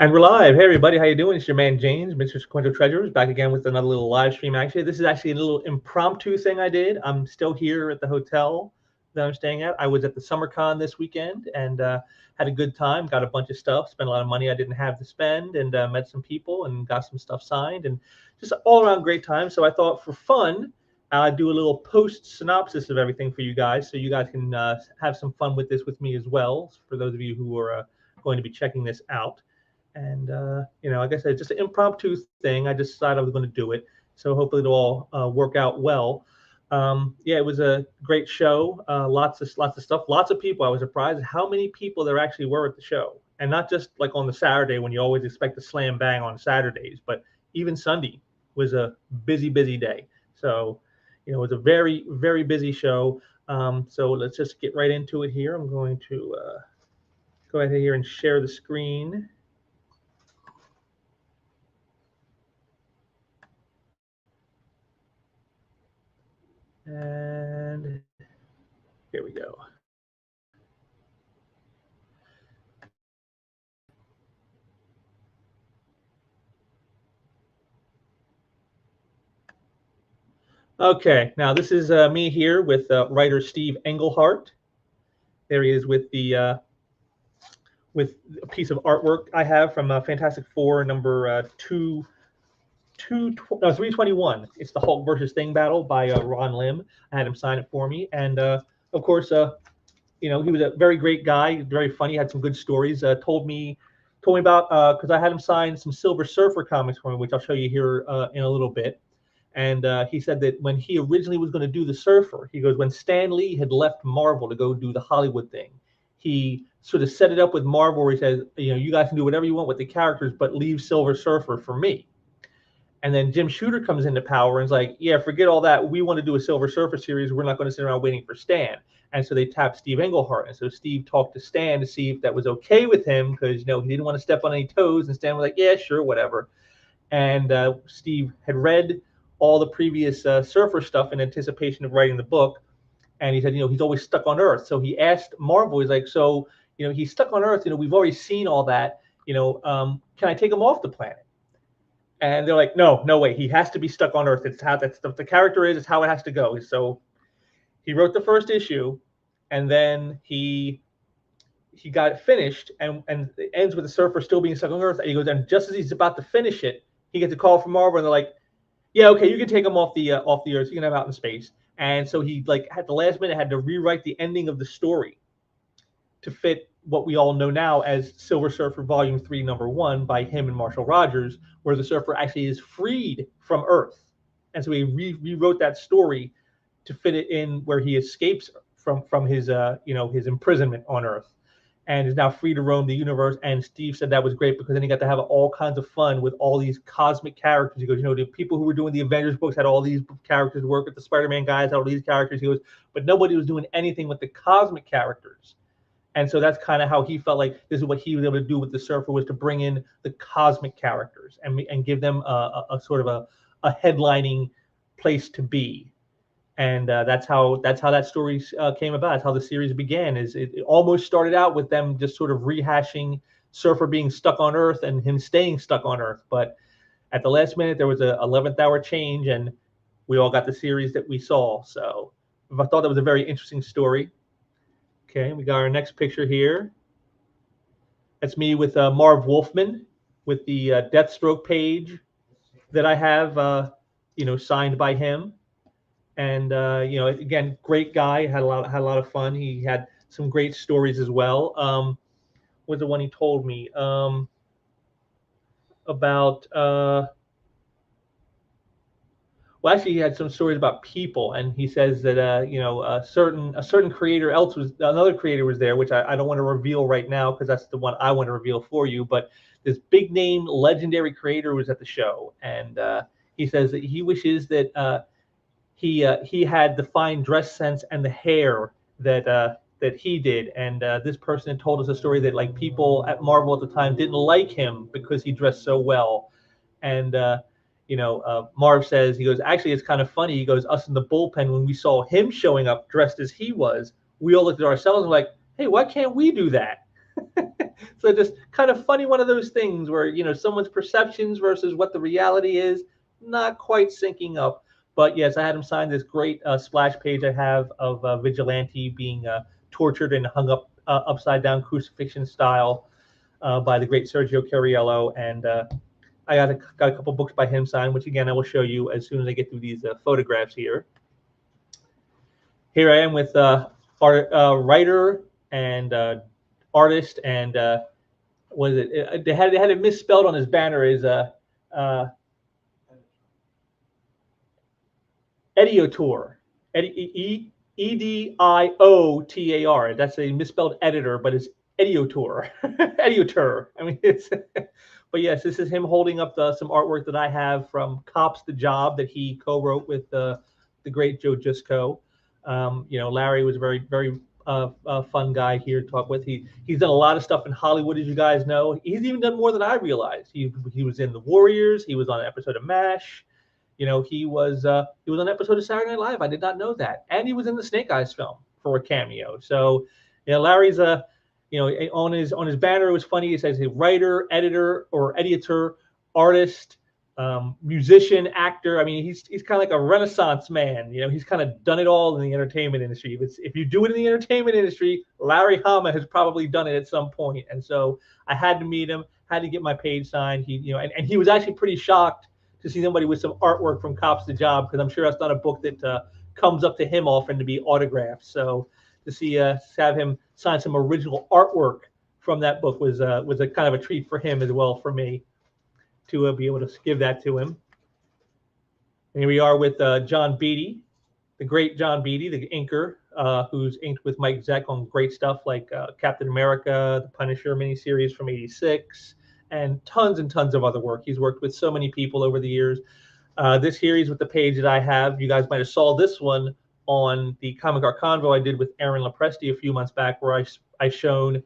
And we're live. Hey everybody, how you doing? It's your man James, Mr. Sequential Treasures, back again with another little live stream. Actually, this is actually a little impromptu thing I did. I'm still here at the hotel that I'm staying at. I was at the SummerCon this weekend and had a good time. Got a bunch of stuff, spent a lot of money I didn't have to spend, and met some people and got some stuff signed, and just all around great time. So I thought for fun, I'd do a little post synopsis of everything for you guys, so you guys can have some fun with this with me as well. For those of you who are going to be checking this out. And like I said, just an impromptu thing. I just decided I was going to do it, so hopefully it'll all work out well. Yeah, it was a great show. Lots of stuff. Lots of people. I was surprised how many people there actually were at the show, and not just like on the Saturday when you always expect to slam bang on Saturdays, but even Sunday was a busy day. So it was a very busy show. So let's just get right into it here. I'm going to go ahead here and share the screen. And here we go. Okay, now this is me here with writer Steve Englehart. There he is with a piece of artwork I have from Fantastic Four number 321. It's the Hulk versus Thing battle by Ron Lim. I had him sign it for me, and of course, he was a very great guy, very funny, had some good stories. Told me about because I had him sign some Silver Surfer comics for me, which I'll show you here in a little bit. And he said that when he originally was going to do the Surfer, he goes, when Stan Lee had left Marvel to go do the Hollywood thing, he sort of set it up with Marvel where he says, you guys can do whatever you want with the characters, but leave Silver Surfer for me. And then Jim Shooter comes into power and is like, yeah, forget all that. We want to do a Silver Surfer series. We're not going to sit around waiting for Stan. And so they tapped Steve Englehart. And so Steve talked to Stan to see if that was okay with him because, he didn't want to step on any toes. And Stan was like, yeah, sure, whatever. And Steve had read all the previous Surfer stuff in anticipation of writing the book. And he said, he's always stuck on Earth. So he asked Marvel, he's like, so, he's stuck on Earth. We've already seen all that. Can I take him off the planet? And they're like, no way. He has to be stuck on Earth. It's how the character is. It's how it has to go. So he wrote the first issue, and then he got it finished, and it ends with the Surfer still being stuck on Earth. And he goes, and just as he's about to finish it, he gets a call from Marvel, and they're like, yeah, okay, you can take him off the Earth. You can have him out in space. And so he at the last minute had to rewrite the ending of the story to fit what we all know now as Silver Surfer Volume 3, Number 1 by him and Marshall Rogers, where the Surfer actually is freed from Earth. And so he rewrote that story to fit it in where he escapes from his his imprisonment on Earth and is now free to roam the universe. And Steve said that was great because then he got to have all kinds of fun with all these cosmic characters. He goes, the people who were doing the Avengers books had all these characters work with the Spider-Man guys, had all these characters. He goes, but nobody was doing anything with the cosmic characters. And so that's kind of how he felt like this is what he was able to do with the Surfer, was to bring in the cosmic characters and give them a sort of a headlining place to be. And that's how that story came about. That's how the series began. It almost started out with them just sort of rehashing Surfer being stuck on Earth and him staying stuck on Earth. But at the last minute, there was a 11th hour change, and we all got the series that we saw. So I thought that was a very interesting story. Okay, we got our next picture here. That's me with Marv Wolfman with the Deathstroke page that I have, signed by him. And again, great guy. Had a lot of fun. He had some great stories as well. Was the one he told me about? Well, actually, he had some stories about people, and he says that a certain creator another creator was there, which I don't want to reveal right now because that's the one I want to reveal for you. But this big name, legendary creator was at the show, and he says that he wishes that he had the fine dress sense and the hair that he did. And this person told us a story that like people at Marvel at the time didn't like him because he dressed so well, and. Marv says, he goes, actually, it's kind of funny. He goes, us in the bullpen, when we saw him showing up dressed as he was, we all looked at ourselves and were like, hey, why can't we do that? So just kind of funny, one of those things where, someone's perceptions versus what the reality is, not quite syncing up. But yes, I had him sign this great splash page I have of Vigilante being tortured and hung up upside down crucifixion style by the great Sergio Cariello. And I got a couple books by him signed, which again I will show you as soon as I get through these photographs here. Here I am with writer and artist, and what is it? They had it misspelled on his banner as Ediotor, Ediotar. That's a misspelled editor, but it's Ediotor, Ediotor. I mean, it's. But yes, this is him holding up some artwork that I have from Cops the Job that he co-wrote with the great Joe Jusko. Larry was a very, very fun guy here to talk with. He's done a lot of stuff in Hollywood, as you guys know. He's even done more than I realized. He was in The Warriors. He was on an episode of MASH. He was on an episode of Saturday Night Live. I did not know that. And he was in the Snake Eyes film for a cameo. So, Larry's on his banner, it was funny. It says a writer, editor, or editor, artist, musician, actor. I mean, he's kind of like a Renaissance man. He's kind of done it all in the entertainment industry. If you do it in the entertainment industry, Larry Hama has probably done it at some point. And so I had to meet him, had to get my page signed. And he was actually pretty shocked to see somebody with some artwork from Cops the Job, because I'm sure that's not a book that comes up to him often to be autographed. So to see have him sign some original artwork from that book was a kind of a treat for him as well, for me to be able to give that to him. And here we are with John Beatty, the great John Beatty, the inker, who's inked with Mike Zeck on great stuff like Captain America, the Punisher miniseries from '86, and tons of other work. He's worked with so many people over the years. This here he's with the page that I have. You guys might have saw this one on the Comic Art Convo I did with Aaron Lopresti a few months back, where I shown,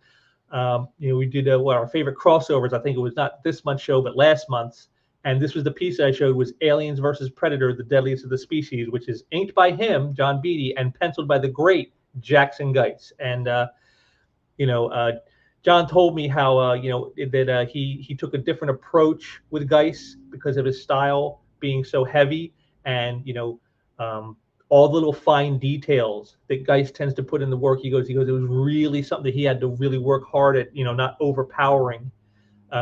we did our favorite crossovers. I think it was not this month's show, but last month's. And this was the piece I showed, was Aliens versus Predator, the Deadliest of the Species, which is inked by him, John Beatty, and penciled by the great Jackson Geitz. And, John told me how, that he took a different approach with Geitz because of his style being so heavy, and, all the little fine details that Geitz tends to put in the work. He goes, it was really something that he had to really work hard at, not overpowering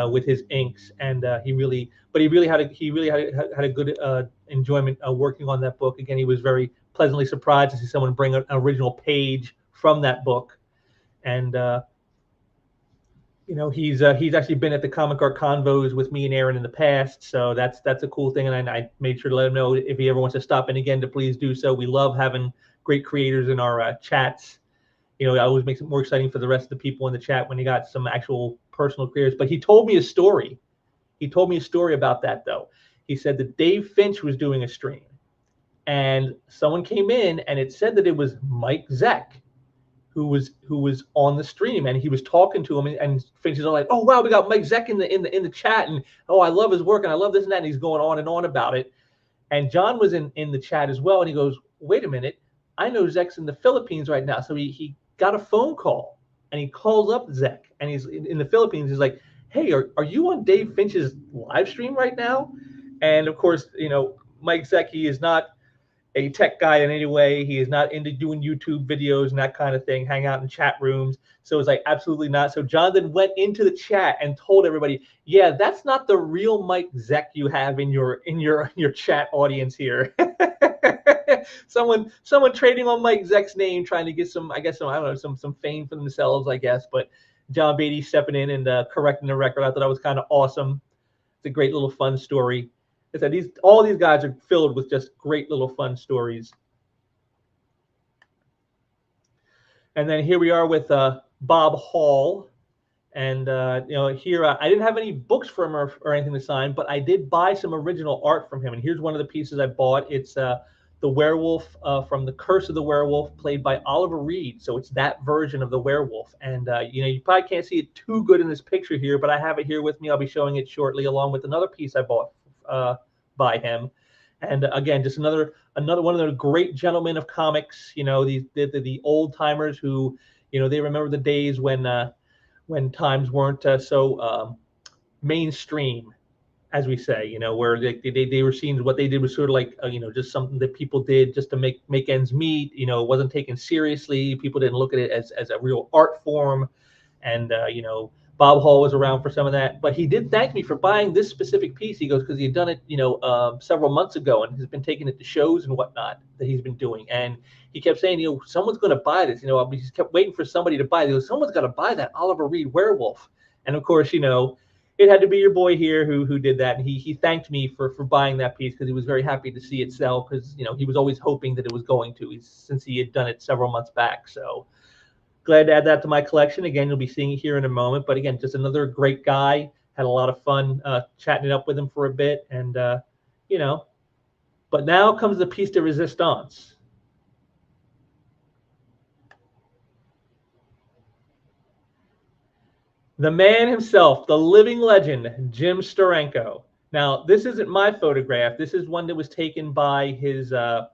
with his inks. And he really had a good enjoyment working on that book. Again, he was very pleasantly surprised to see someone bring an original page from that book. And he's actually been at the Comic Art Convos with me and Aaron in the past, so that's a cool thing. And I made sure to let him know if he ever wants to stop in again to please do so. We love having great creators in our chats. It always makes it more exciting for the rest of the people in the chat when you got some actual personal creators. But he told me a story. He told me a story about that, though. He said that Dave Finch was doing a stream, and someone came in and it said that it was Mike Zeck who was on the stream, and he was talking to him, and Finch is all like, "Oh wow, we got Mike Zeck in the chat, and oh, I love his work, and I love this and that," and he's going on and on about it. And John was in the chat as well, and he goes, "Wait a minute, I know Zeck's in the Philippines right now." So he got a phone call, and he calls up Zeck, and he's in the Philippines. He's like, "Hey, are you on Dave Finch's live stream right now?" And of course, Mike Zeck, he is not a tech guy in any way. He is not into doing YouTube videos and that kind of thing, hang out in chat rooms. So it's like, absolutely not. So John then went into the chat and told everybody, "Yeah, that's not the real Mike Zeck you have in your chat audience here." someone trading on Mike Zeck's name, trying to get some fame for themselves, I guess. But John Beatty stepping in and correcting the record. I thought that was kind of awesome. It's a great little fun story. All these guys are filled with just great little fun stories. And then here we are with Bob Hall. And here I didn't have any books from him or anything to sign, but I did buy some original art from him. And here's one of the pieces I bought. It's the werewolf from The Curse of the Werewolf, played by Oliver Reed. So it's that version of the werewolf. And you probably can't see it too good in this picture here, but I have it here with me. I'll be showing it shortly, along with another piece I bought by him. And again, just another one of the great gentlemen of comics. The old timers who they remember the days when when times weren't so mainstream, as we say, where they were seen, what they did was sort of like, just something that people did just to make ends meet. It wasn't taken seriously. People didn't look at it as a real art form. And, Bob Hall was around for some of that. But he did thank me for buying this specific piece. He goes, because he had done it, several months ago and has been taking it to shows and whatnot that he's been doing. And he kept saying, someone's going to buy this. He just kept waiting for somebody to buy it. He goes, someone's got to buy that Oliver Reed werewolf. And of course, it had to be your boy here who did that. And he thanked me for buying that piece because he was very happy to see it sell, because he was always hoping that it was going to, since he had done it several months back. So glad to add that to my collection. Again, you'll be seeing it here in a moment. But again, just another great guy. Had a lot of fun chatting it up with him for a bit. And, but now comes the piece de resistance. The man himself, the living legend, Jim Steranko. Now, this isn't my photograph. This is one that was taken by his I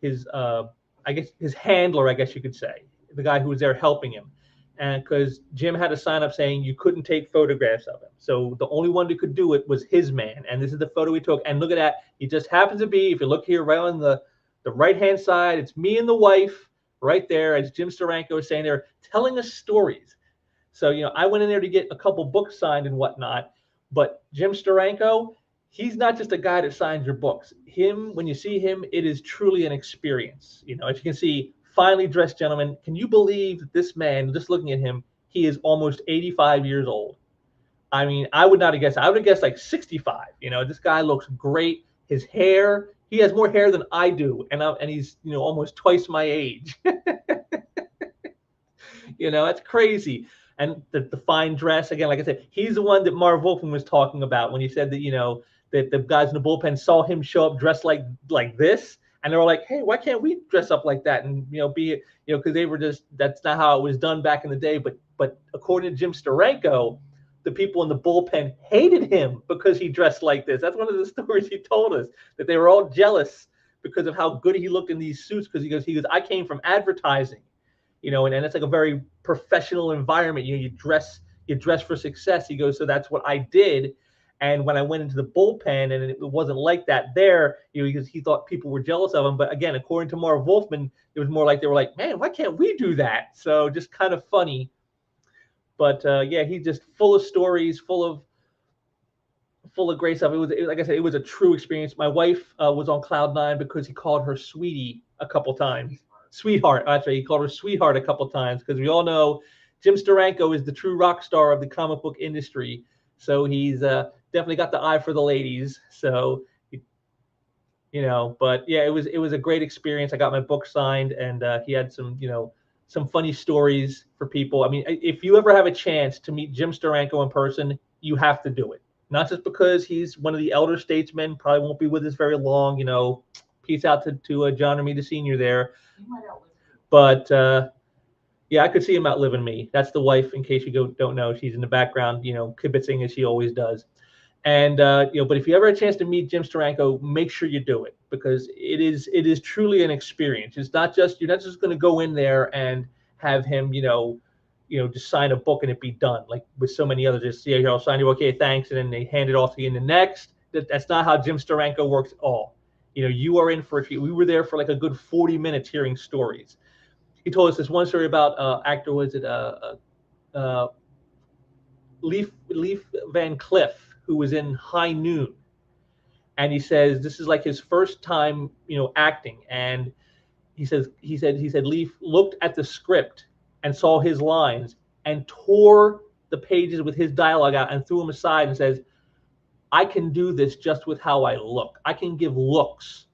guess his handler, I guess you could say, the guy who was there helping him. And because Jim had a sign up saying you couldn't take photographs of him, so the only one who could do it was his man. And this is the photo he took. And look at that. It just happens to be, if you look here right on the right-hand side, it's me and the wife right there, as Jim Steranko is saying there, telling us stories. So, I went in there to get a couple books signed and whatnot, but Jim Steranko, he's not just a guy that signs your books. When you see him, it is truly an experience. As you can see, finely dressed gentleman. Can you believe that this man, just looking at him, he is almost 85 years old? I mean, I would not have guessed. I would have guessed like 65. This guy looks great. His hair, he has more hair than I do, and he's, almost twice my age. That's crazy. And the fine dress, again, like I said, he's the one that Marv Wolfman was talking about when he said that, that the guys in the bullpen saw him show up dressed like this. And they were like, hey, why can't we dress up like that? And, because they were that's not how it was done back in the day. But according to Jim Steranko, the people in the bullpen hated him because he dressed like this. That's one of the stories he told us, that they were all jealous because of how good he looked in these suits. Because he goes, I came from advertising. And it's like a very professional environment. You dress for success. He goes, so that's what I did. And when I went into the bullpen, and it wasn't like that there, because he thought people were jealous of him. But again, according to Marv Wolfman, it was more like they were like, man, why can't we do that? So just kind of funny. But yeah, he's just full of stories, full of great stuff. It was, like I said, it was a true experience. My wife was on cloud nine because he called her sweetie a couple times. Sweetheart. That's right. He called her sweetheart a couple times, because we all know Jim Steranko is the true rock star of the comic book industry. So he's definitely got the eye for the ladies. So, but yeah, it was a great experience. I got my book signed, and he had some funny stories for people. I mean, if you ever have a chance to meet Jim Steranko in person, you have to do it. Not just because he's one of the elder statesmen, probably won't be with us very long. Peace out to John Romita Sr. there. But yeah, I could see him outliving me. That's the wife, in case you don't know. She's in the background, kibitzing as she always does. And but if you ever have a chance to meet Jim Steranko, make sure you do it, because it is truly an experience. It's not just, you're not just going to go in there and have him, just sign a book and it be done, like with so many others. Just, yeah, I'll sign you, okay, thanks, and then they hand it off to you in the next. That's not how Jim Steranko works at all. You are in for a treat. We were there for like a good 40 minutes hearing stories. He told us this one story about actor, was it Leif Van Cliff, who was in High Noon. And he says this is like his first time, acting. And he said Leif looked at the script and saw his lines and tore the pages with his dialogue out and threw them aside and says, I can do this just with how I look. I can give looks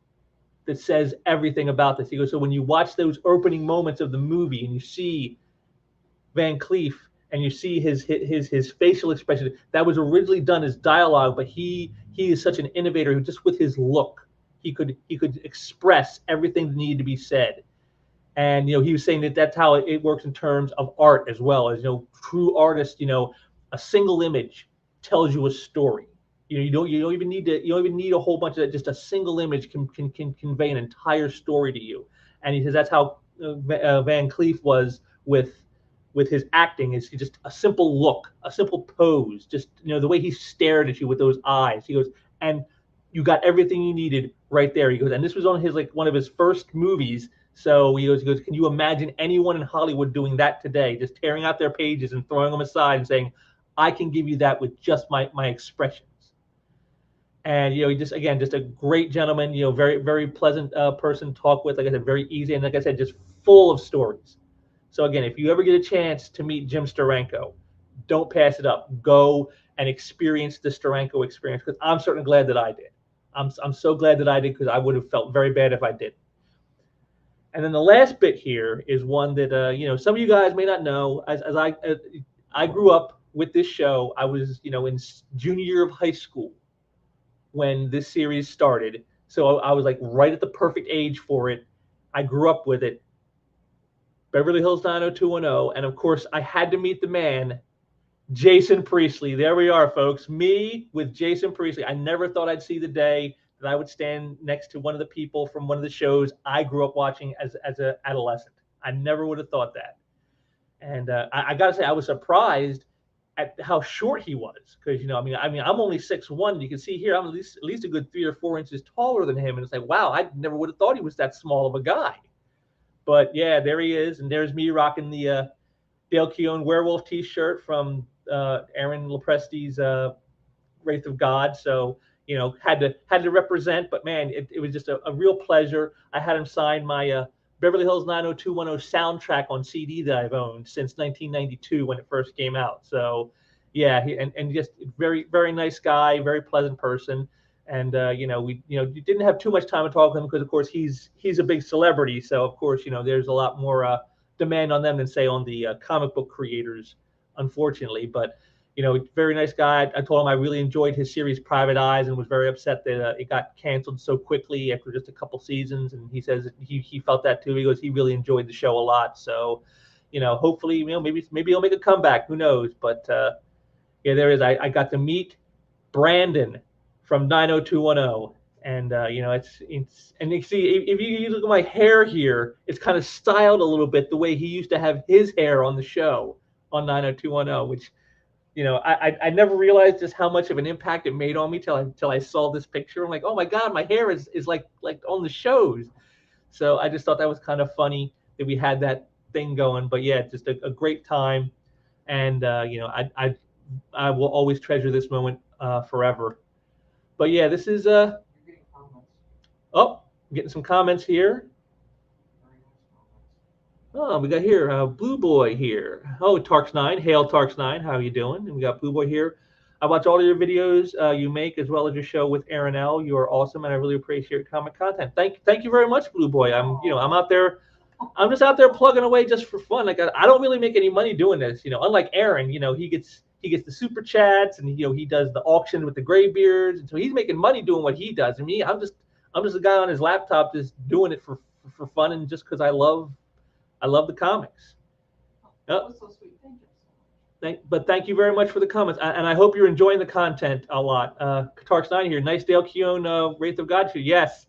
that says everything about this. He goes, so when you watch those opening moments of the movie and you see Van Cleef and you see his facial expression, that was originally done as dialogue, but he is such an innovator who, just with his look, he could express everything that needed to be said. And he was saying that that's how it works in terms of art as well. As true artists, a single image tells you a story. You don't even need a whole bunch of that. Just a single image can convey an entire story to you. And he says that's how Van Cleef was with with his acting is just a simple look, a simple pose, just the way he stared at you with those eyes. He goes, and you got everything you needed right there. He goes, and this was on his one of his first movies. So he goes, can you imagine anyone in Hollywood doing that today? Just tearing out their pages and throwing them aside and saying, I can give you that with just my expressions. And he just a great gentleman, very very pleasant person to talk with. Like I said, very easy, and like I said, just full of stories. So again, if you ever get a chance to meet Jim Steranko, don't pass it up. Go and experience the Steranko experience, because I'm certainly glad that I did. I'm so glad that I did, because I would have felt very bad if I didn't. And then the last bit here is one that some of you guys may not know. As I grew up with this show, I was in junior year of high school when this series started. So I was like right at the perfect age for it. I grew up with it. Beverly Hills 90210. And of course, I had to meet the man, Jason Priestley. There we are, folks. Me with Jason Priestley. I never thought I'd see the day that I would stand next to one of the people from one of the shows I grew up watching as an adolescent. I never would have thought that. And I got to say, I was surprised at how short he was, because I'm only 6'1". You can see here I'm at least a good 3 or 4 inches taller than him, and it's like, wow, I never would have thought he was that small of a guy. But yeah, there he is, and there's me rocking the Dale Keown werewolf T-shirt from Aaron Lopresti's Wraith of God. So had to represent. But man, it was just a real pleasure. I had him sign my Beverly Hills 90210 soundtrack on CD that I've owned since 1992 when it first came out. So yeah, and just very very nice guy, very pleasant person. And we didn't have too much time to talk to him, because of course he's a big celebrity. So of course there's a lot more demand on them than say on the comic book creators, unfortunately. But very nice guy. I told him I really enjoyed his series Private Eyes, and was very upset that it got canceled so quickly after just a couple seasons. And he says he felt that too. He goes, he really enjoyed the show a lot. So hopefully maybe he'll make a comeback. Who knows? But yeah, there is. I got to meet Brandon from 90210. And it's and you see, if you look at my hair here, it's kind of styled a little bit the way he used to have his hair on the show on 90210, which I never realized just how much of an impact it made on me till I saw this picture. I'm like, oh my God, my hair is like on the shows. So I just thought that was kind of funny that we had that thing going. But yeah, just a great time, and I will always treasure this moment forever. But yeah, this is You're getting comments. oh, I'm getting some comments here. Very nice comments. Oh, we got here Blue Boy here. Oh, Tarks9, hail Tarks9, how are you doing? And we got Blue Boy here. I watch all of your videos you make, as well as your show with Aaron L. You are awesome, and I really appreciate your comic content. Thank you very much, Blue Boy. I'm out there. I'm just out there plugging away just for fun. Like I don't really make any money doing this. Unlike Aaron, he gets the super chats, and he does the auction with the graybeards, and so he's making money doing what he does. And me, I'm just a guy on his laptop just doing it for fun, and just because I love the comics. That was so sweet. Thank you so much. But thank you very much for the comments, and I hope you're enjoying the content a lot. Katarks9 here, nice Dale Keown Wraith of God shoe. Yes,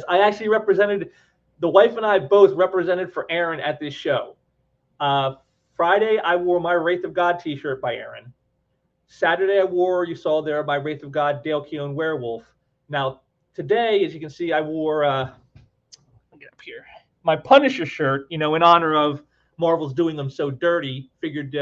I actually represented. The wife and I both represented for Aaron at this show. Friday, I wore my Wraith of God T-shirt by Aaron. Saturday, I wore, you saw there, my Wraith of God Dale Keown werewolf. Now today, as you can see, I wore. Let me get up here. My Punisher shirt, in honor of Marvel's doing them so dirty. Figured,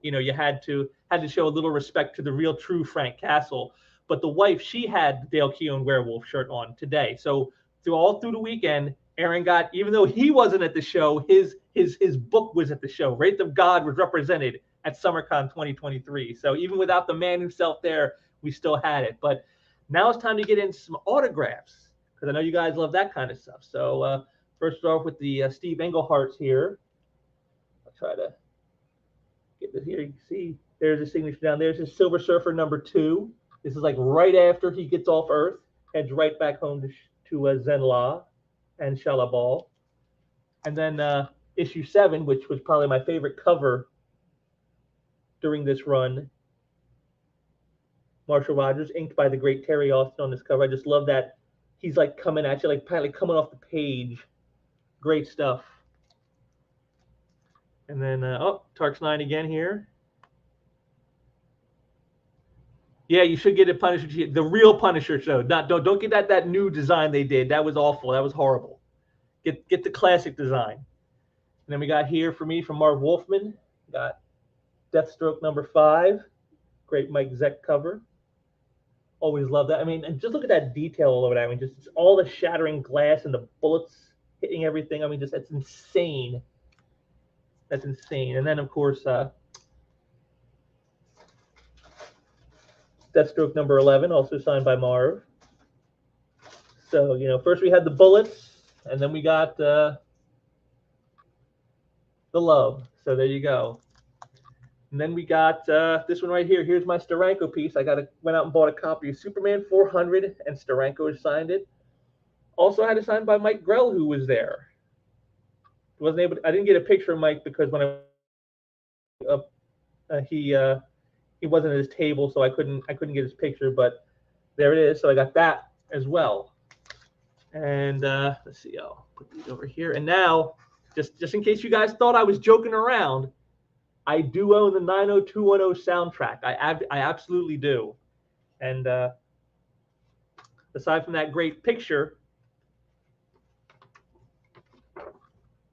you had to show a little respect to the real, true Frank Castle. But the wife, she had the Dale Keown werewolf shirt on today. So all through the weekend, Aaron got, even though he wasn't at the show, his book was at the show. Wraith of God was represented at SummerCon 2023. So even without the man himself there, we still had it. But now it's time to get into some autographs, because I know you guys love that kind of stuff. So first off with the Steve Englehart's here. I'll try to get this here. You can see there's his signature down there. This is Silver Surfer #2. This is like right after he gets off Earth, heads right back home to Zenla and Shalabal. And then issue 7, which was probably my favorite cover during this run. Marshall Rogers, inked by the great Terry Austin on this cover. I just love that he's like coming at you, like probably coming off the page. Great stuff. And then, oh, Tarks 9 again here. Yeah, you should get a Punisher, the real Punisher show. Not don't get that new design they did. That was awful. That was horrible. Get the classic design. And then we got here for me from Marv Wolfman. Got Deathstroke #5. Great Mike Zeck cover. Always love that. I mean, and just look at that detail all over that. I mean, just all the shattering glass and the bullets hitting everything. I mean, just that's insane. That's insane. And then of course, Deathstroke #11, also signed by Marv. So first we had the bullets, and then we got the love. So there you go. And then we got this one right here. Here's my Steranko piece. Went out and bought a copy of Superman 400, and Steranko has signed it. Also had it signed by Mike Grell, who was there. I didn't get a picture of Mike because when he wasn't at his table, so I couldn't get his picture. But there it is. So I got that as well. And let's see. I'll put these over here. And now, just in case you guys thought I was joking around, I do own the 90210 soundtrack. I absolutely do. And aside from that great picture,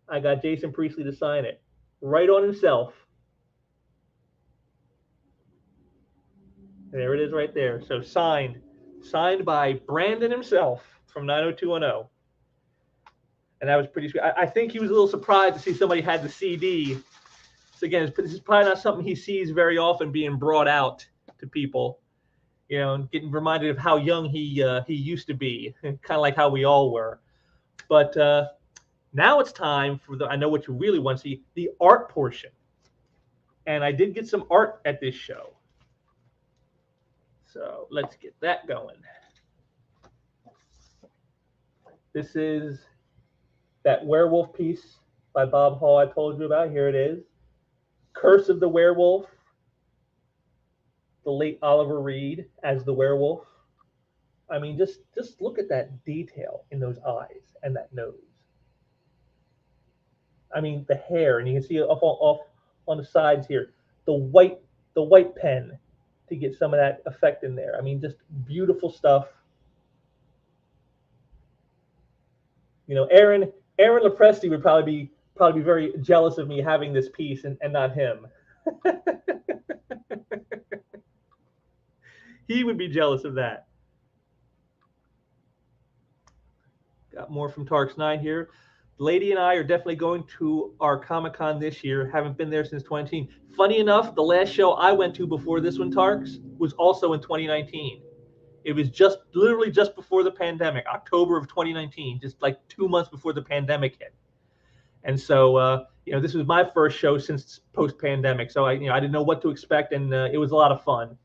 I got Jason Priestley to sign it. Right on himself. There it is right there. So signed by Brandon himself from 90210. And that was pretty sweet. I think he was a little surprised to see somebody had the CD. So again, this is probably not something he sees very often being brought out to people, and getting reminded of how young he used to be, kind of like how we all were. But now it's time for I know what you really want to see, the art portion. And I did get some art at this show. So let's get that going. This is that werewolf piece by Bob Hall I told you about. Here it is. Curse of the Werewolf. The late Oliver Reed as the werewolf. I mean, just look at that detail in those eyes and that nose. I mean, the hair, and you can see off on the sides here, the white pen to get some of that effect in there. I mean, just beautiful stuff. Aaron Lepresti would probably be very jealous of me having this piece and not him. He would be jealous of that. Got more from Tarks 9 here. Lady and I are definitely going to our Comic-Con this year. Haven't been there since 2019. Funny enough, the last show I went to before this one, Tarks, was also in 2019. It was literally just before the pandemic, October of 2019, just like 2 months before the pandemic hit. And so, this was my first show since post-pandemic. So I didn't know what to expect, and it was a lot of fun.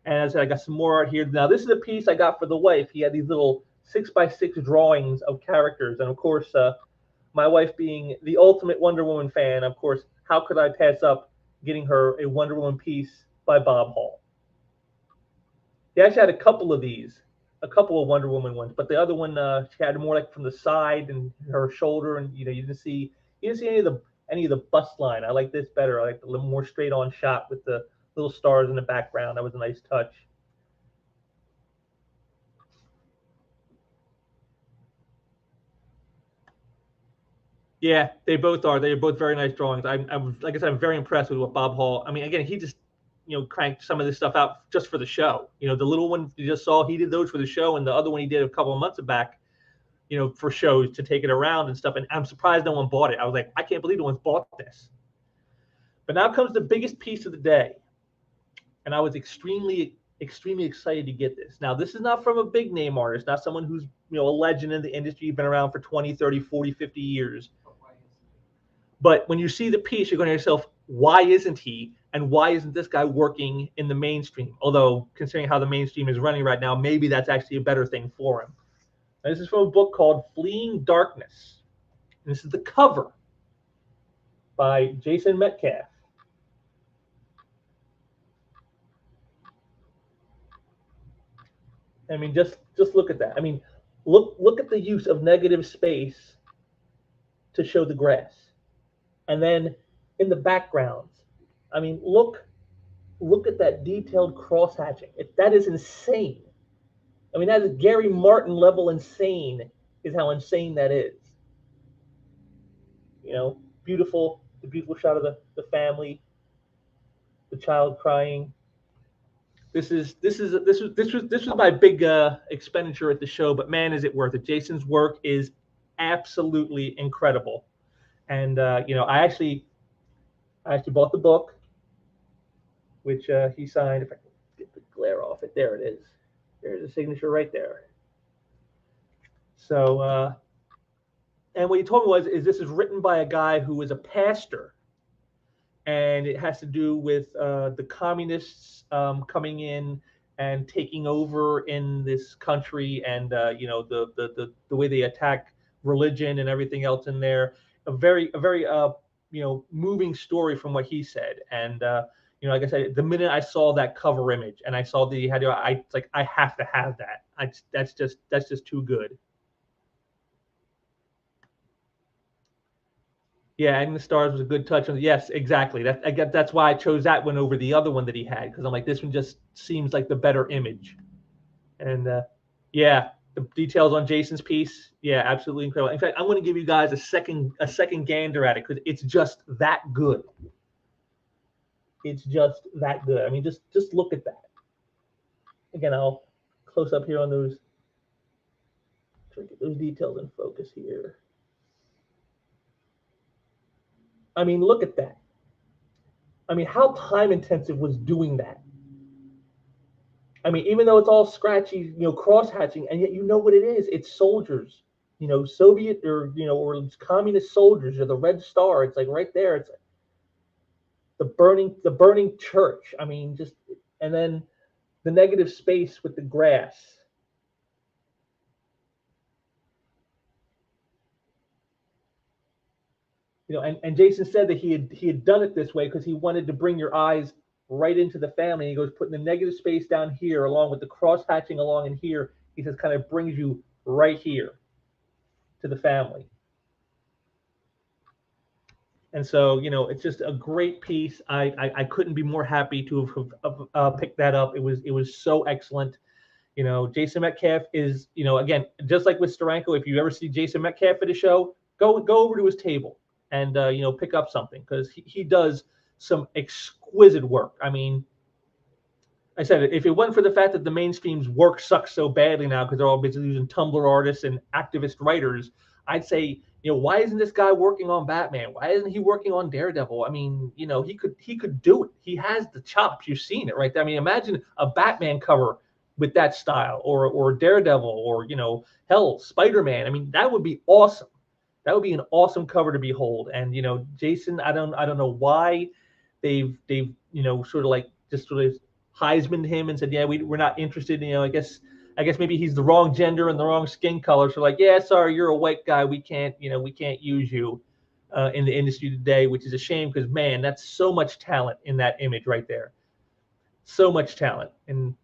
And as I said, I got some more art here. Now, this is a piece I got for the wife. He had these little 6x6 drawings of characters. And of course, my wife being the ultimate Wonder Woman fan, of course, how could I pass up getting her a Wonder Woman piece by Bob Hall? He actually had a couple of these, a couple of Wonder Woman ones, but the other one she had more like from the side and her shoulder, and you didn't see any of the bust line. I like this better. I like the little more straight on shot with the little stars in the background. That was a nice touch. Yeah, they both are. They're both very nice drawings. I'm like I said, I'm very impressed with what Bob Hall. I mean, again, he just cranked some of this stuff out just for the show. The little one you just saw, he did those for the show, and the other one he did a couple of months back, for shows to take it around and stuff. And I'm surprised no one bought it. I was like, I can't believe no one's bought this. But now comes the biggest piece of the day, and I was extremely excited to get this. Now, this is not from a big name artist, not someone who's a legend in the industry, been around for 20, 30, 40, 50 years. But when you see the piece, you're going to yourself, why isn't he? And why isn't this guy working in the mainstream? Although, considering how the mainstream is running right now, maybe that's actually a better thing for him. Now, this is from a book called Fleeing Darkness. And this is the cover by Jason Metcalf. I mean, just look at that. I mean, look at the use of negative space to show the grass. And then in the backgrounds. I mean, look at that detailed cross hatching. That is insane. I mean, that is Gary Martin level insane. Is how insane that is. You know, beautiful, the beautiful shot of the family, the child crying. This was my big expenditure at the show, but man, is it worth it? Jason's work is absolutely incredible, and I actually bought the book, which he signed. If I can get the glare off it, there it is. There's a signature right there. So, and what he told me is this is written by a guy who was a pastor, and it has to do with the communists coming in and taking over in this country, and the way they attack religion and everything else in there. A very moving story from what he said, and like I said, the minute I saw that cover image and I saw that he had, it's like I have to have that. That's just too good. Yeah, adding the stars was a good touch. Yes, exactly. That's why I chose that one over the other one that he had, because I'm like, this one just seems like the better image. And yeah, the details on Jason's piece, yeah, absolutely incredible. In fact, I'm going to give you guys a second gander at it because it's just that good. It's just that good. I mean, just look at that. Again, I'll close up here on those. Try to get those details in focus here. I mean, look at that. I mean, how time intensive was doing that? I mean, even though it's all scratchy, cross hatching, and yet you know what it is. It's soldiers, Soviet or it's communist soldiers, or the Red Star. It's like right there. It's the burning church. I mean, and then the negative space with the grass. And Jason said that he had done it this way because he wanted to bring your eyes right into the family. He goes, putting the negative space down here along with the cross hatching along in here. He says, kind of brings you right here to the family. And so, it's just a great piece. I couldn't be more happy to have picked that up. It was so excellent. Jason Metcalf is, again, just like with Steranko, if you ever see Jason Metcalf at a show, go over to his table and pick up something, because he does some exquisite work. I mean, I said, if it wasn't for the fact that the mainstream's work sucks so badly now because they're all busy using Tumblr artists and activist writers, I'd say, why isn't this guy working on Batman? Why isn't he working on Daredevil? I mean, he could do it. He has the chops. You've seen it right there. I mean, imagine a Batman cover with that style, or Daredevil, or hell, Spider-Man. I mean, that would be awesome. That would be an awesome cover to behold. And Jason, I don't know why they've sort of like just sort of Heismaned him and said, yeah, we're not interested. I guess maybe he's the wrong gender and the wrong skin color. So like, yeah, sorry, you're a white guy. We can't use you in the industry today, which is a shame, because man, that's so much talent in that image right there. So much talent. And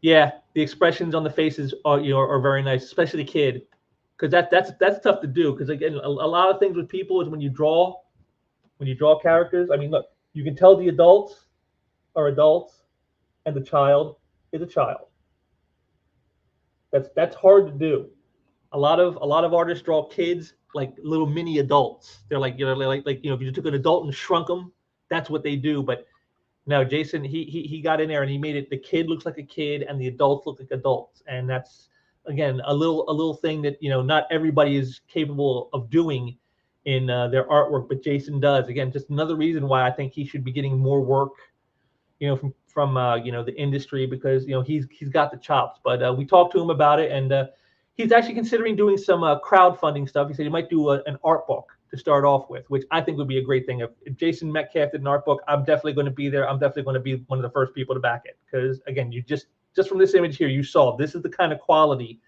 yeah, the expressions on the faces are very nice, especially the kid, because that's tough to do. Because again, a lot of things with people is when you draw characters. I mean, look, you can tell the adults are adults, and the child is a child. That's hard to do. A lot of artists draw kids like little mini adults. They're like if you took an adult and shrunk them, that's what they do. But no, Jason, he got in there and he made it. The kid looks like a kid, and the adults look like adults, and that's again a little thing that not everybody is capable of doing in their artwork, but Jason does. Again, just another reason why I think he should be getting more work, from the industry, because he's got the chops. But we talked to him about it, and he's actually considering doing some crowdfunding stuff. He said he might do an art book to start off with, which I think would be a great thing. If Jason Metcalf did an art book, I'm definitely going to be there. I'm definitely going to be one of the first people to back it, because again, you just from this image here, you saw this is the kind of quality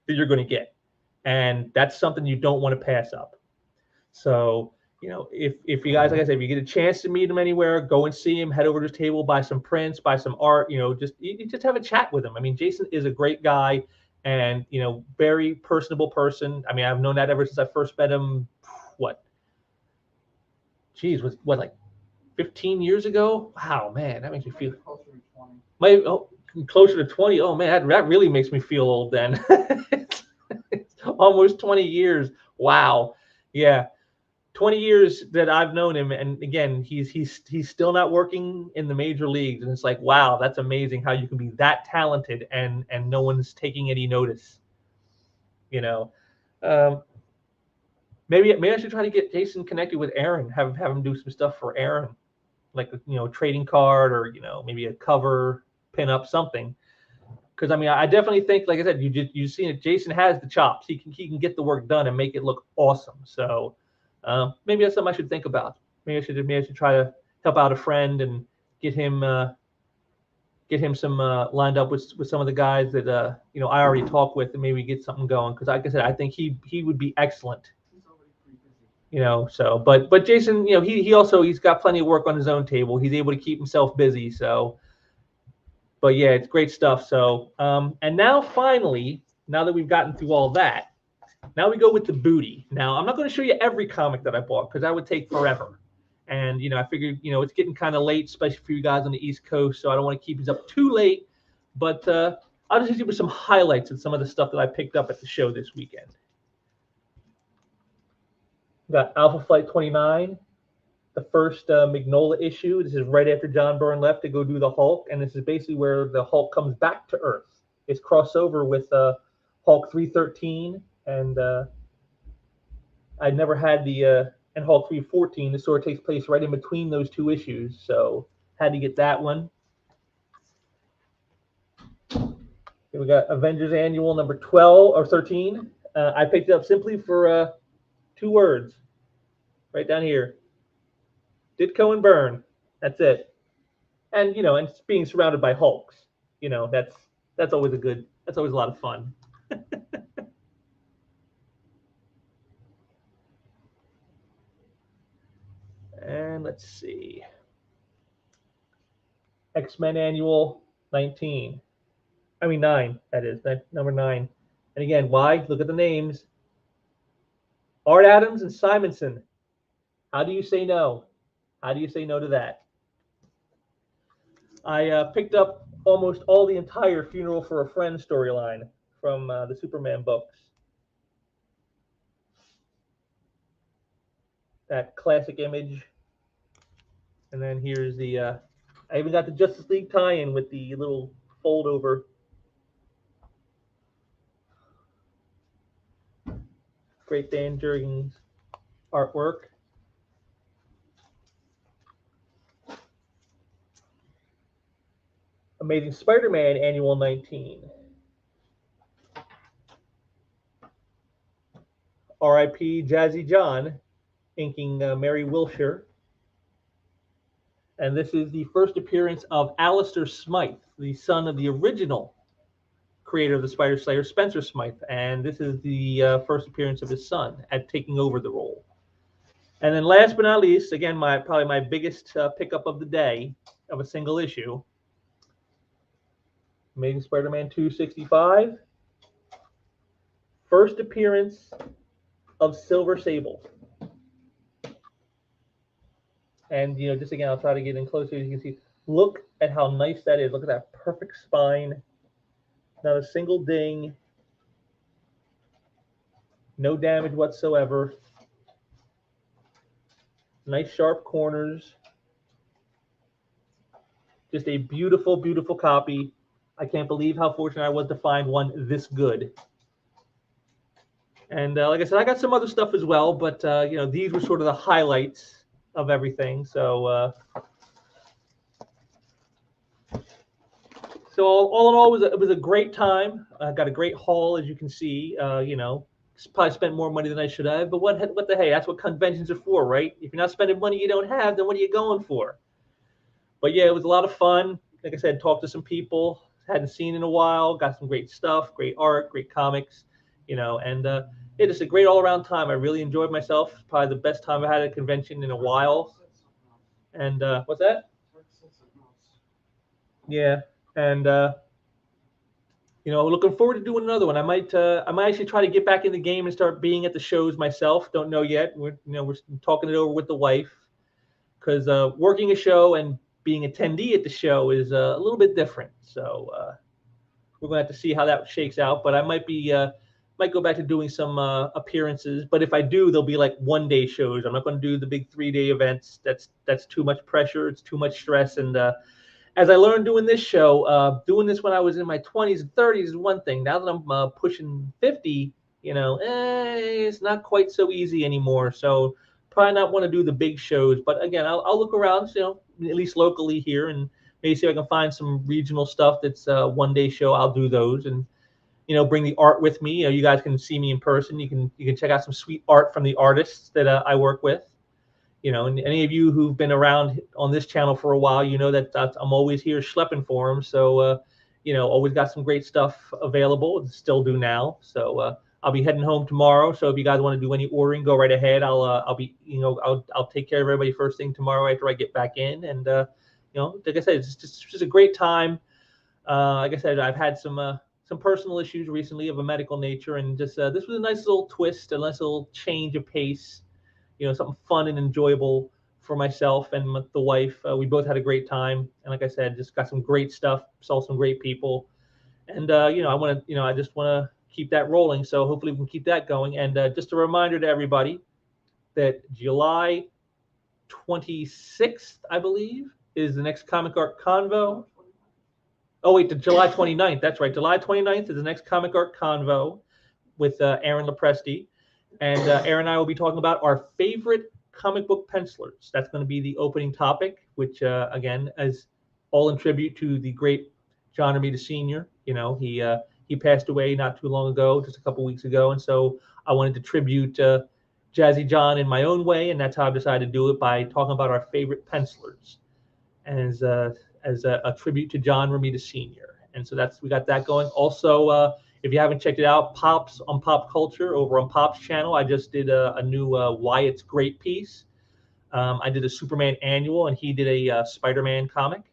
that you're going to get, and that's something you don't want to pass up. So if you guys, like I said, if you get a chance to meet him anywhere, go and see him. Head over to his table, buy some prints, buy some art. Just have a chat with him. I mean, Jason is a great guy, and very personable person. I mean, I've known that ever since I first met him. What? Geez, was what, like 15 years ago? Wow, man, that makes me feel Closer to 20. closer to 20. Oh man, that really makes me feel old then. It's almost 20 years. Wow. Yeah. 20 years that I've known him, and again, he's still not working in the major leagues, and it's like, wow, that's amazing how you can be that talented and no one's taking any notice. Um, maybe I should try to get Jason connected with Aaron, have him do some stuff for Aaron, like trading card, or maybe a cover, pin up, something. Because I mean, I definitely think, like I said, you've seen it. Jason has the chops. He can get the work done and make it look awesome. So maybe that's something I should think about. Maybe I should try to help out a friend and get him some lined up with some of the guys that I already talked with, and maybe get something going. Because like I said, I think he would be excellent. He's already pretty busy. So but Jason, he's got plenty of work on his own table. He's able to keep himself busy. So. But yeah, it's great stuff. So, and now finally, now that we've gotten through all that, now we go with the booty. Now, I'm not going to show you every comic that I bought because that would take forever. And, I figured, it's getting kind of late, especially for you guys on the East Coast. So I don't want to keep you up too late. But I'll just give you some highlights of some of the stuff that I picked up at the show this weekend. We got Alpha Flight 29. The first Mignola issue. This is right after John Byrne left to go do the Hulk, and this is basically where the Hulk comes back to Earth. It's crossover with Hulk 313, and I never had the and Hulk 314. The story takes place right in between those two issues, so had to get that one. Here we got Avengers Annual number 12 or 13. I picked it up simply for 2 words, right down here. Ditko and Byrne. That's it. And and being surrounded by Hulks, that's always that's always a lot of fun. And let's see. X-Men Annual 19. I mean 9, that is. Number 9. And again, why? Look at the names. Art Adams and Simonson. How do you say no? How do you say no to that? I picked up almost all the entire Funeral for a Friend storyline from the Superman books. That classic image. And then here's the, I even got the Justice League tie-in with the little fold over. Great Dan Jurgens artwork. Amazing Spider-Man Annual 19. R.I.P. Jazzy John, inking Mary Wilshire. And this is the first appearance of Alistair Smythe, the son of the original creator of the Spider Slayer, Spencer Smythe. And this is the first appearance of his son at taking over the role. And then last but not least, again, probably my biggest pickup of the day of a single issue, Amazing Spider-Man 265. First appearance of Silver Sable. And, just again, I'll try to get in closer. As you can see, look at how nice that is. Look at that perfect spine. Not a single ding. No damage whatsoever. Nice sharp corners. Just a beautiful, beautiful copy. I can't believe how fortunate I was to find one this good. And like I said, I got some other stuff as well, but these were sort of the highlights of everything. So all in all, it was a great time. I got a great haul, as you can see. Probably spent more money than I should have, but what the hey? That's what conventions are for, right? If you're not spending money you don't have, then what are you going for? But yeah, it was a lot of fun. Like I said, talked to some people hadn't seen in a while. Got some great stuff, great art, great comics. And it is a great all-around time. I really enjoyed myself. Probably the best time I had at a convention in a while. And what's that? Yeah, and looking forward to doing another one. I might actually try to get back in the game and start being at the shows myself. Don't know yet. We're talking it over with the wife, because working a show and being attendee at the show is a little bit different. So we're going to have to see how that shakes out. But I might go back to doing some appearances. But if I do, they'll be like 1-day shows. I'm not going to do the big 3-day events. That's too much pressure. It's too much stress. And as I learned doing this show, doing this when I was in my 20s and 30s is one thing. Now that I'm pushing 50, it's not quite so easy anymore. So probably not want to do the big shows. But again, I'll look around, at least locally here, and maybe see if I can find some regional stuff that's a 1-day show. I'll do those, and bring the art with me. You guys can see me in person. You can check out some sweet art from the artists that I work with. And any of you who've been around on this channel for a while, that I'm always here schlepping for them. So, always got some great stuff available. Still do now. So I'll be heading home tomorrow. So if you guys want to do any ordering, go right ahead. I'll take care of everybody first thing tomorrow after I get back in. And like I said, it's just a great time. Like I said, I've had some personal issues recently of a medical nature, and just this was a nice little twist, a nice little change of pace. Something fun and enjoyable for myself and the wife. We both had a great time, and like I said, just got some great stuff, saw some great people, and I just want to keep that rolling. So hopefully we can keep that going. And just a reminder to everybody that July 26th, I believe, is the next Comic Art Convo. Oh wait, the July 29th. That's right, July 29th is the next Comic Art Convo with Aaron Lepresti. And Aaron and I will be talking about our favorite comic book pencilers. That's going to be the opening topic, which, again, is all in tribute to the great John Romita Sr. He passed away not too long ago, just a couple weeks ago. And so I wanted to tribute Jazzy John in my own way, and that's how I decided to do it, by talking about our favorite pencilers as a tribute to John Romita Sr. And so we got that going. Also, if you haven't checked it out, Pops on Pop Culture over on Pop's channel, I just did a new Why It's Great piece. I did a Superman annual, and he did a Spider-Man comic.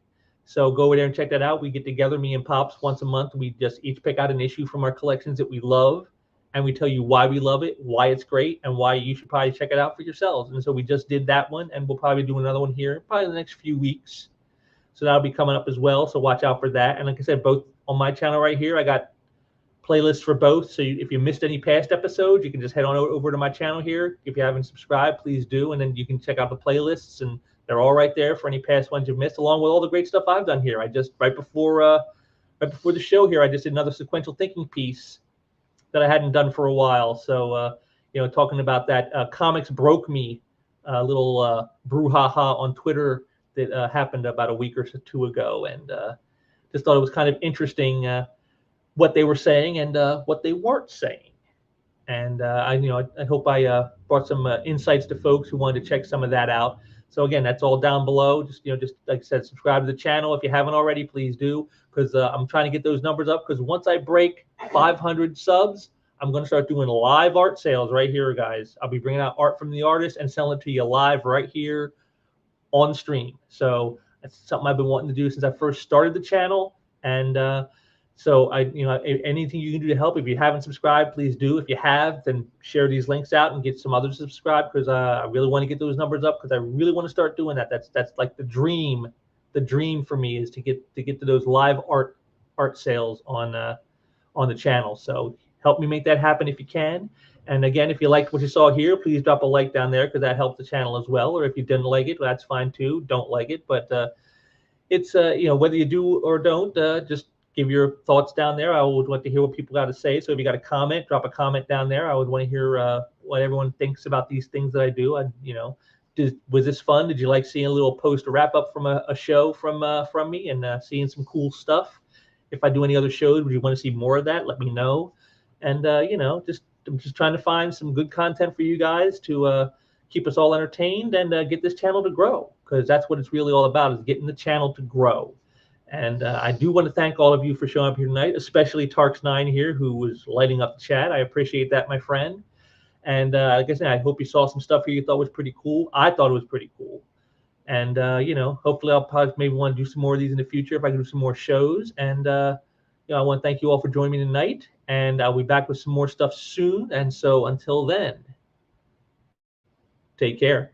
So go over there and check that out. We get together, me and Pops, once a month. We just each pick out an issue from our collections that we love, and we tell you why we love it, why it's great, and why you should probably check it out for yourselves. And so we just did that one, and we'll probably do another one here probably in the next few weeks. So that'll be coming up as well. So watch out for that. And like I said, both on my channel right here, I got playlists for both. So if you missed any past episodes, you can just head on over to my channel here. If you haven't subscribed, please do. And then you can check out the playlists, and they're all right there for any past ones you've missed, along with all the great stuff I've done here. I just, right before the show here, I just did another sequential thinking piece that I hadn't done for a while. So, talking about that Comics Broke Me little brouhaha on Twitter that happened about a week or two ago. And just thought it was kind of interesting what they were saying and what they weren't saying. And I hope I brought some insights to folks who wanted to check some of that out. So again, that's all down below. Just like I said, subscribe to the channel if you haven't already. Please do, because I'm trying to get those numbers up. Because once I break 500 subs, I'm going to start doing live art sales right here, guys. I'll be bringing out art from the artist and selling it to you live right here on stream. So that's something I've been wanting to do since I first started the channel. And so anything you can do to help. If you haven't subscribed, please do. If you have, then share these links out and get some others to subscribe, because I really want to get those numbers up, because I really want to start doing that. That's like the dream. The dream for me is to get to those live art sales on the channel. So help me make that happen if you can. And again, if you liked what you saw here, please drop a like down there, because that helps the channel as well. Or if you didn't like it, well, that's fine too. Don't like it, but it's whether you do or don't, just give your thoughts down there. I would want to hear what people got to say. So if you got a comment, drop a comment down there. I would want to hear what everyone thinks about these things that I do. Was this fun? Did you like seeing a little post wrap up from a show from me, and seeing some cool stuff? If I do any other shows, would you want to see more of that? Let me know. And I'm just trying to find some good content for you guys to keep us all entertained and get this channel to grow, because that's what it's really all about, is getting the channel to grow. And I do want to thank all of you for showing up here tonight, especially Tarks9 here, who was lighting up the chat. I appreciate that, my friend. And like I said, I hope you saw some stuff here you thought was pretty cool. I thought it was pretty cool. And hopefully I'll probably maybe want to do some more of these in the future if I can do some more shows. And I want to thank you all for joining me tonight, and I'll be back with some more stuff soon. And so until then, take care.